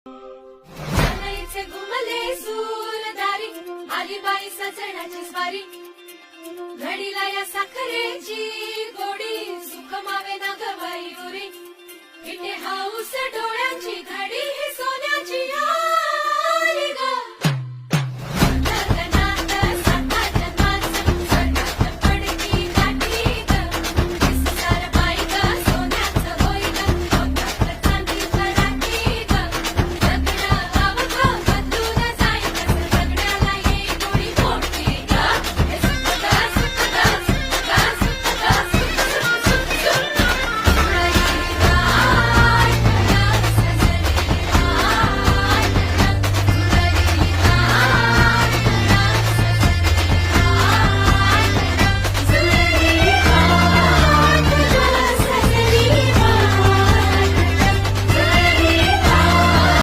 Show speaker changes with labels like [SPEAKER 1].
[SPEAKER 1] नाईचे घुमले सूरदारी, आली बाई सजणाची स्वारी, घडीला या साखरेची गोडी, सुख मावे ना गवाई उरी, इथे हाऊस डोळ्यांची घडी ही